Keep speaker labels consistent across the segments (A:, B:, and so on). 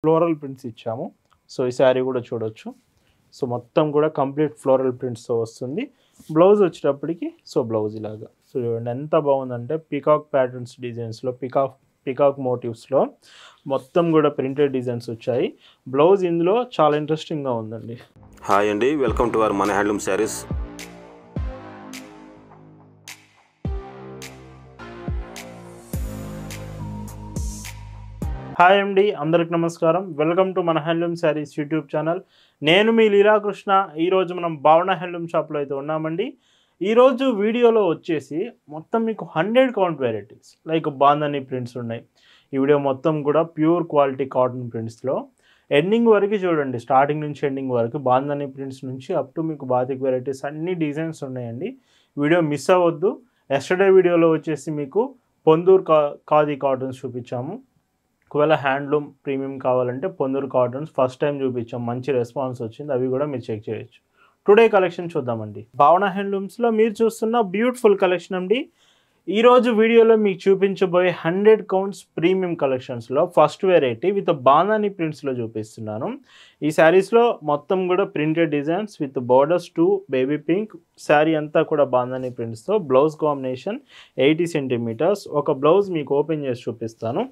A: Floral prints ఇచ్చాము. So ఈ శారీ కూడా చూడొచ్చు. సో మొత్తం కూడా కంప్లీట్ ఫ్లోరల్ ప్రింట్స్తో వస్తుంది. బ్లౌజ్ వచ్చేటప్పటికి బ్లౌజ్ ఇలాగా సో చూడండి ఎంత బాగుందంటే పీకాక్ ప్యాటర్న్స్ డిజైన్స్లో పీకాక్ మోటివ్స్లో మొత్తం కూడా ప్రింటెడ్ డిజైన్స్ వచ్చాయి. బ్లౌజ్ ఇందులో చాలా ఇంట్రెస్టింగ్గా ఉందండి.
B: హాయ్ అండి, వెల్కమ్ టు అవర్ మన హ్యాండ్లూమ్ శారీస్.
A: హాయ్ అండి, అందరికి నమస్కారం. వెల్కమ్ టు మన హ్యాండ్లూమ్ శారీస్ యూట్యూబ్ ఛానల్. నేను మీ లీలాకృష్ణ. ఈరోజు మనం భావన హ్యాండ్లూమ్ షాప్లో అయితే ఉన్నామండి. ఈరోజు వీడియోలో వచ్చేసి మొత్తం మీకు 100 count varieties like bandhani prints ఉన్నాయి. ఈ వీడియో మొత్తం కూడా ప్యూర్ క్వాలిటీ కాటన్ ప్రింట్స్లో ఎండింగ్ వరకు చూడండి. స్టార్టింగ్ నుంచి ఎండింగ్ వరకు బాందని ప్రింట్స్ నుంచి అప్ టు మీకు బాతిక్ వెరైటీస్ అన్ని డిజైన్స్ ఉన్నాయండి. వీడియో మిస్ అవ్వద్దు. ఎస్టర్డే వీడియోలో వచ్చేసి మీకు పొందూరు ఖాదీ కాటన్స్ చూపించాము. ఒకవేళ హ్యాండ్లూమ్ ప్రీమియం కావాలంటే పొందూరు కాటన్స్ ఫస్ట్ టైం చూపించాం, మంచి రెస్పాన్స్ వచ్చింది. అవి కూడా మీరు చెక్ చేయొచ్చు. టుడే కలెక్షన్ చూద్దామండి. భావన హ్యాండ్లూమ్స్లో మీరు చూస్తున్న బ్యూటిఫుల్ కలెక్షన్ అండి. ఈరోజు వీడియోలో మీకు చూపించబోయే 100 కౌంట్స్ ప్రీమియం కలెక్షన్స్లో ఫస్ట్ వెరైటీ విత్ బాందని ప్రింట్స్లో చూపిస్తున్నాను. ఈ శారీస్లో మొత్తం కూడా printed designs with borders to baby pink. Sari అంతా కూడా బాందని ప్రింట్స్తో బ్లౌజ్ కాంబినేషన్ 80 సెంటీమీటర్స్. ఒక బ్లౌజ్ మీకు ఓపెన్ చేసి చూపిస్తాను.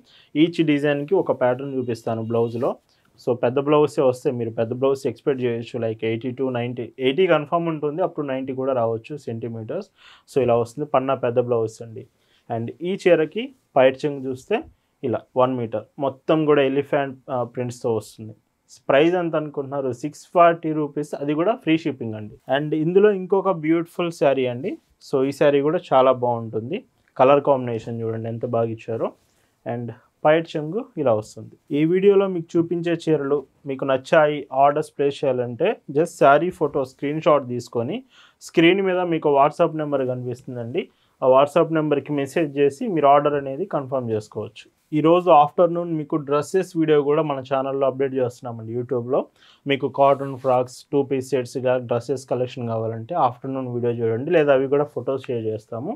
A: ఈచ్ డిజైన్కి ఒక ప్యాటర్న్ చూపిస్తాను బ్లౌజ్లో. సో పెద్ద బ్లౌజే వస్తే మీరు పెద్ద బ్లౌజ్ ఎక్స్పెక్ట్ చేయొచ్చు. లైక్ 80 to 90, 80 కన్ఫర్మ్ ఉంటుంది, అప్ టు 90 కూడా రావచ్చు సెంటీమీటర్స్. సో ఇలా వస్తుంది పన్నా పెద్ద బ్లౌజ్ అండి. అండ్ ఈ చీరకి పైట్ చెంగు చూస్తే ఇలా 1 మీటర్ మొత్తం కూడా ఎలిఫెంట్ ప్రింట్స్తో వస్తుంది. ప్రైస్ ఎంత అనుకుంటున్నారు? 640 రూపీస్, అది కూడా ఫ్రీ షిప్పింగ్ అండి. అండ్ ఇందులో ఇంకొక బ్యూటిఫుల్ శారీ అండి. సో ఈ శారీ కూడా చాలా బాగుంటుంది. కలర్ కాంబినేషన్ చూడండి ఎంత బాగా ఇచ్చారో. అండ్ పైట్ చెంగు ఇలా వస్తుంది. ఈ వీడియోలో మీకు చూపించే చీరలు మీకు నచ్చాయి, ఆర్డర్స్ ప్లేస్ చేయాలంటే just sari photo screen shot తీసుకొని స్క్రీన్ మీద మీకు వాట్సాప్ నెంబర్ కనిపిస్తుందండి. ఆ వాట్సాప్ నెంబర్కి మెసేజ్ చేసి మీరు ఆర్డర్ అనేది కన్ఫర్మ్ చేసుకోవచ్చు. ఈరోజు ఆఫ్టర్నూన్ మీకు డ్రెస్సెస్ వీడియో కూడా మన ఛానల్లో అప్డేట్ చేస్తున్నామండి యూట్యూబ్లో. మీకు కాటన్ ఫ్రాక్స్ 2 పీస్ సెట్స్గా డ్రెస్సెస్ కలెక్షన్ కావాలంటే ఆఫ్టర్నూన్ వీడియో చూడండి, లేదా అవి కూడా ఫొటోస్ షేర్ చేస్తాము.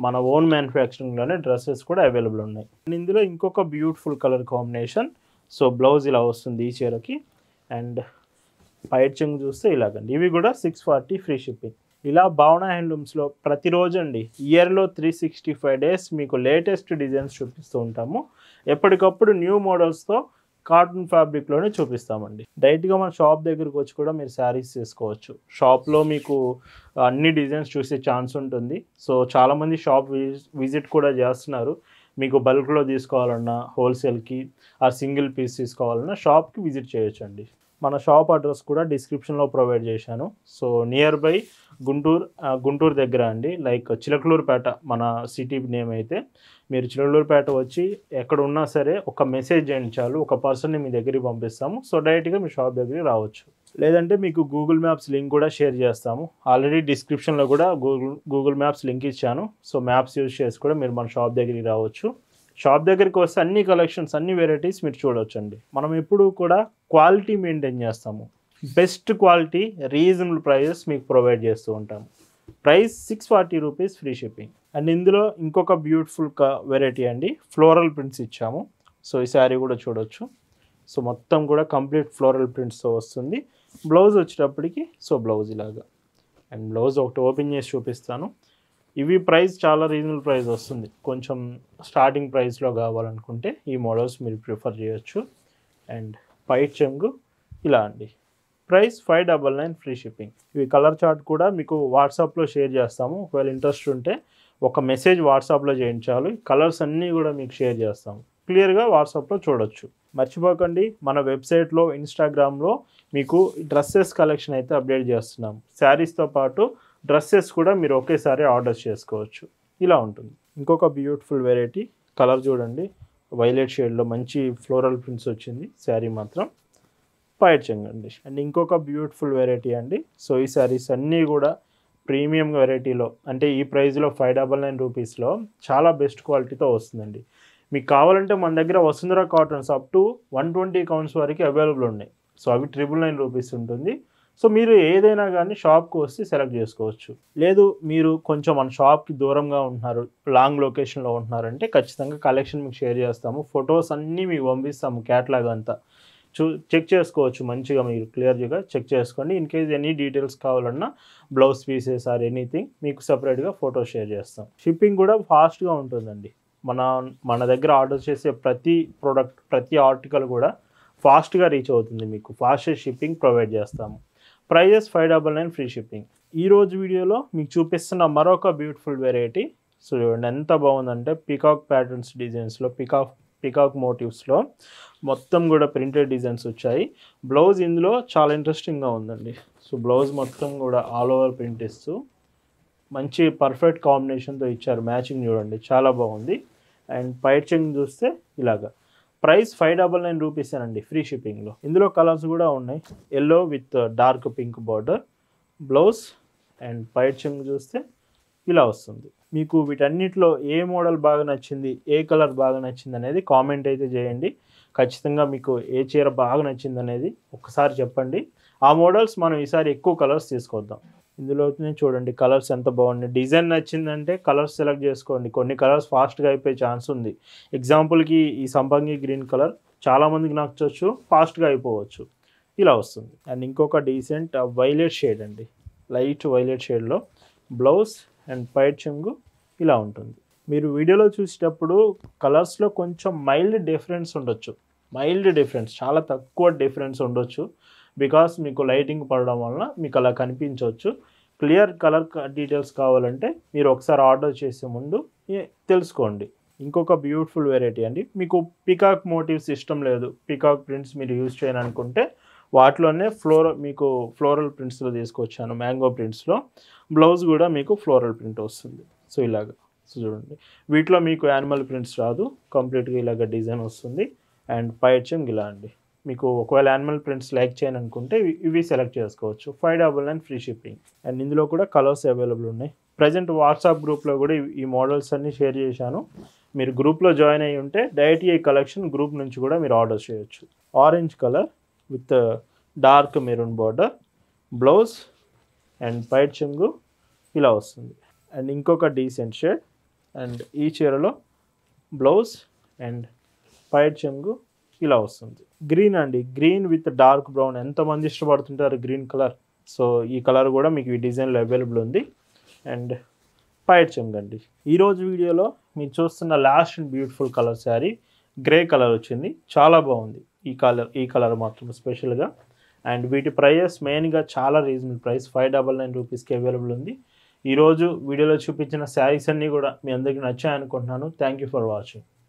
A: మన ఓన్ మ్యానుఫ్యాక్చరింగ్లోనే డ్రెస్సెస్ కూడా అవైలబుల్ ఉన్నాయి. ఇందులో ఇంకొక beautiful colour combination. So blouse ఇలా వస్తుంది ఈ చీరకి. అండ్ పైట్ చెంగు చూస్తే ఇలాగండి. ఇవి కూడా 640 ఫ్రీ షిప్పింగ్. ఇలా భావన హ్యాండ్లూమ్స్లో ప్రతిరోజు అండి ఇయర్లో 365 డేస్ మీకు లేటెస్ట్ డిజైన్స్ చూపిస్తూ ఉంటాము. ఎప్పటికప్పుడు న్యూ మోడల్స్తో కాటన్ ఫ్యాబ్రిక్లోనే చూపిస్తామండి. డైరెక్ట్గా మన షాప్ దగ్గరికి వచ్చి కూడా మీరు శారీస్ తీసుకోవచ్చు. షాప్లో మీకు అన్ని డిజైన్స్ చూసే ఛాన్స్ ఉంటుంది. సో చాలామంది షాప్ విజిట్ కూడా చేస్తున్నారు. మీకు బల్క్లో తీసుకోవాలన్నా, హోల్సేల్కి ఆ సింగిల్ పీస్ తీసుకోవాలన్నా షాప్కి విజిట్ చేయొచ్చండి. మన షాప్ అడ్రస్ కూడా డిస్క్రిప్షన్లో ప్రొవైడ్ చేశాను. సో నియర్ బై గుంటూరు దగ్గర అండి, లైక్ చిలకలూరుపేట మన సిటీ నేమ్ అయితే. మీరు చిలకలూరుపేట వచ్చి ఎక్కడ ఉన్నా సరే ఒక మెసేజ్ చేయండి చాలు, ఒక పర్సన్ని మీ దగ్గరికి పంపిస్తాము. సో డైరెక్ట్గా మీ షాప్ దగ్గరికి రావచ్చు. లేదంటే మీకు గూగుల్ మ్యాప్స్ లింక్ కూడా షేర్ చేస్తాము. ఆల్రెడీ డిస్క్రిప్షన్లో కూడా గూగుల్ మ్యాప్స్ లింక్ ఇచ్చాను. సో మ్యాప్స్ యూజ్ చేసి కూడా మీరు మన షాప్ దగ్గరికి రావచ్చు. షాప్ దగ్గరికి వస్తే అన్ని కలెక్షన్స్, అన్ని వెరైటీస్ మీరు చూడొచ్చండి. మనం ఎప్పుడు కూడా క్వాలిటీ మెయింటైన్ చేస్తాము. బెస్ట్ క్వాలిటీ, రీజనబుల్ ప్రైజెస్ మీకు ప్రొవైడ్ చేస్తూ ఉంటాము. Price 640 rupees free shipping. And ఇందులో ఇంకొక బ్యూటిఫుల్ వెరైటీ అండి, ఫ్లోరల్ ప్రింట్స్ ఇచ్చాము. సో ఈ శారీ కూడా చూడొచ్చు. సో మొత్తం కూడా కంప్లీట్ ఫ్లోరల్ ప్రింట్స్తో వస్తుంది. బ్లౌజ్ వచ్చేటప్పటికి బ్లౌజ్ ఇలాగా. అండ్ బ్లౌజ్ ఒకటి ఓపెన్ చేసి చూపిస్తాను. ఇవి ప్రైస్ చాలా రీజనబుల్ ప్రైస్ వస్తుంది. కొంచెం స్టార్టింగ్ ప్రైస్లో కావాలనుకుంటే ఈ మోడల్స్ మీరు ప్రిఫర్ చేయొచ్చు. అండ్ పైట్ చెంగు ఇలా అండి. Price 599 free shipping. ఇవి కలర్ చార్ట్ కూడా మీకు వాట్సాప్లో షేర్ చేస్తాము. ఒకవేళ ఇంట్రెస్ట్ ఉంటే ఒక మెసేజ్ వాట్సాప్లో చేయించాలి. కలర్స్ అన్నీ కూడా మీకు షేర్ చేస్తాము. క్లియర్గా వాట్సాప్లో చూడొచ్చు. మర్చిపోకండి, మన వెబ్సైట్లో, ఇన్స్టాగ్రామ్లో మీకు డ్రెస్సెస్ కలెక్షన్ అయితే అప్డేట్ చేస్తున్నాము. శారీస్తో పాటు డ్రెస్సెస్ కూడా మీరు ఒకేసారి ఆర్డర్ చేసుకోవచ్చు. ఇలా ఉంటుంది. ఇంకొక బ్యూటిఫుల్ వెరైటీ కలర్ చూడండి, వైలెట్ షేడ్లో మంచి ఫ్లోరల్ ప్రింట్స్ వచ్చింది శారీ మాత్రం. పైట్ చెంగు అండి. అండ్ ఇంకొక బ్యూటిఫుల్ వెరైటీ అండి. సో ఈ శారీస్ అన్నీ కూడా ప్రీమియం వెరైటీలో, అంటే ఈ ప్రైస్లో 599 రూపీస్లో చాలా బెస్ట్ క్వాలిటీతో వస్తుందండి. మీకు కావాలంటే మన దగ్గర Vasundhara cottons up to 120 counts వరకు అవైలబుల్ ఉన్నాయి. సో అవి 999 రూపీస్ ఉంటుంది. సో మీరు ఏదైనా కానీ షాప్కి వస్తే సెలెక్ట్ చేసుకోవచ్చు. లేదు మీరు కొంచెం మన షాప్కి దూరంగా ఉంటున్నారు, లాంగ్ లొకేషన్లో ఉంటున్నారంటే ఖచ్చితంగా కలెక్షన్ మీకు షేర్ చేస్తాము. ఫొటోస్ అన్నీ మీకు పంపిస్తాము, క్యాటలాగ్ అంతా చెక్ చేసుకోవచ్చు. మంచిగా మీరు క్లియర్గా చెక్ చేసుకోండి. ఇన్ కేస్ ఎనీ డీటెయిల్స్ కావాలన్నా బ్లౌజ్ పీసెస్ ఆర్ ఎనీథింగ్ మీకు సపరేట్గా ఫోటో షేర్ చేస్తాం. షిప్పింగ్ కూడా ఫాస్ట్గా ఉంటుందండి. మన దగ్గర ఆర్డర్ చేసే ప్రతి ప్రోడక్ట్, ప్రతి ఆర్టికల్ కూడా ఫాస్ట్గా రీచ్ అవుతుంది. మీకు ఫాస్టెస్ట్ షిప్పింగ్ ప్రొవైడ్ చేస్తాము. Prices 599 free shipping. ఈరోజు వీడియోలో మీకు చూపిస్తున్న మరొక బ్యూటిఫుల్ వెరైటీ. సో చూడండి ఎంత బాగుందంటే పికాక్ ప్యాటర్న్స్ డిజైన్స్లో, పికాక్ మోటివ్స్లో మొత్తం కూడా ప్రింటెడ్ డిజైన్స్ వచ్చాయి. బ్లౌజ్ ఇందులో చాలా ఇంట్రెస్టింగ్గా ఉందండి. సో బ్లౌజ్ మొత్తం కూడా ఆల్ ఓవర్ ప్రింట్ ఇస్తూ మంచి పర్ఫెక్ట్ కాంబినేషన్తో ఇచ్చారు. మ్యాచింగ్ చూడండి చాలా బాగుంది. అండ్ పైచింగ్ చూస్తే ఇలాగా. ప్రైస్ 599 రూపీసేనండి ఫ్రీ షిప్పింగ్లో. ఇందులో కలర్స్ కూడా ఉన్నాయి. Yellow with dark pink border blouse and పైచింగ్ చూస్తే ఇలా వస్తుంది. మీకు వీటన్నిటిలో ఏ మోడల్ బాగా నచ్చింది, ఏ కలర్ బాగా నచ్చింది అనేది కామెంట్ అయితే చేయండి. ఖచ్చితంగా మీకు ఏ చీర బాగా నచ్చింది అనేది ఒకసారి చెప్పండి. ఆ మోడల్స్ మనం ఈసారి ఎక్కువ కలర్స్ తీసుకొద్దాం. ఇందులోనే చూడండి కలర్స్ ఎంత బాగున్నాయి. డిజైన్ నచ్చిందంటే కలర్స్ సెలెక్ట్ చేసుకోండి. కొన్ని కలర్స్ ఫాస్ట్గా అయిపోయే ఛాన్స్ ఉంది. ఎగ్జాంపుల్కి ఈ సంపంగి గ్రీన్ కలర్ చాలామందికి నచ్చవచ్చు, ఫాస్ట్గా అయిపోవచ్చు. ఇలా వస్తుంది. అండ్ ఇంకొక డీసెంట్ వైలెట్ షేడ్ అండి, లైట్ వైలెట్ షేడ్లో బ్లౌజ్ అండ్ పైట్ చెంగు ఇలా ఉంటుంది. మీరు వీడియోలో చూసేటప్పుడు కలర్స్లో కొంచెం మైల్డ్ డిఫరెన్స్ ఉండొచ్చు. చాలా తక్కువ డిఫరెన్స్ ఉండొచ్చు. బికాస్ మీకు లైటింగ్ పడడం వలన మీకు అలా కనిపించవచ్చు. క్లియర్ కలర్ డీటెయిల్స్ కావాలంటే మీరు ఒకసారి ఆర్డర్ చేసే ముందు తెలుసుకోండి. ఇంకొక బ్యూటిఫుల్ వెరైటీ అండి. మీకు పికాక్ మోటివ్స్ ఇష్టం లేదు, పికాక్ ప్రింట్స్ మీరు యూజ్ చేయాలనుకుంటే వాటిలోనే మీకు ఫ్లోరల్ ప్రింట్స్లో తీసుకొచ్చాను. మ్యాంగో ప్రింట్స్లో బ్లౌజ్ కూడా మీకు ఫ్లోరల్ ప్రింట్ వస్తుంది. సో ఇలాగా. సో చూడండి వీటిలో మీకు యానిమల్ ప్రింట్స్ రాదు, కంప్లీట్గా ఇలాగ డిజైన్ వస్తుంది. అండ్ పైచింగ్ ఇలా అండి. మీకు ఒకవేళ యానిమల్ ప్రింట్స్ లైక్ చేయనుకుంటే ఇవి సెలెక్ట్ చేసుకోవచ్చు. 599 ఫ్రీ షిప్పింగ్. అండ్ ఇందులో కూడా కలర్స్ అవైలబుల్ ఉన్నాయి. ప్రజెంట్ వాట్సాప్ గ్రూప్లో కూడా ఈ మోడల్స్ అన్నీ షేర్ చేశాను. మీరు గ్రూప్లో జాయిన్ అయ్యి ఉంటే డైరెక్ట్ ఈ కలెక్షన్ గ్రూప్ నుంచి కూడా మీరు ఆర్డర్ చేయొచ్చు. Orange colour with dark maroon border blouse and పైట్ చెంగు ఇలా వస్తుంది. అండ్ ఇంకొక డీసెంట్ షేడ్. అండ్ ఈ చీరలో బ్లౌజ్ అండ్ పైట్ చెంగు ఇలా వస్తుంది. గ్రీన్ అండి, గ్రీన్ విత్ డార్క్ బ్రౌన్. ఎంతమంది ఇష్టపడుతుంటారు గ్రీన్ కలర్. సో ఈ కలర్ కూడా మీకు ఈ డిజైన్లో అవైలబుల్ ఉంది. అండ్ పైట్ చెంగు అండి. ఈరోజు వీడియోలో మీరు చూస్తున్న last and beautiful colour sari grey colour వచ్చింది. చాలా బాగుంది ఈ కలర్ మాత్రం స్పెషల్గా. అండ్ వీటి ప్రైజెస్ మెయిన్గా చాలా రీజనబుల్ ప్రైస్, 599 రూపీస్కి అవైలబుల్ ఉంది. ఈరోజు వీడియోలో చూపించిన శారీస్ అన్నీ కూడా మీ అందరికీ నచ్చాయనుకుంటున్నాను. Thank you for watching.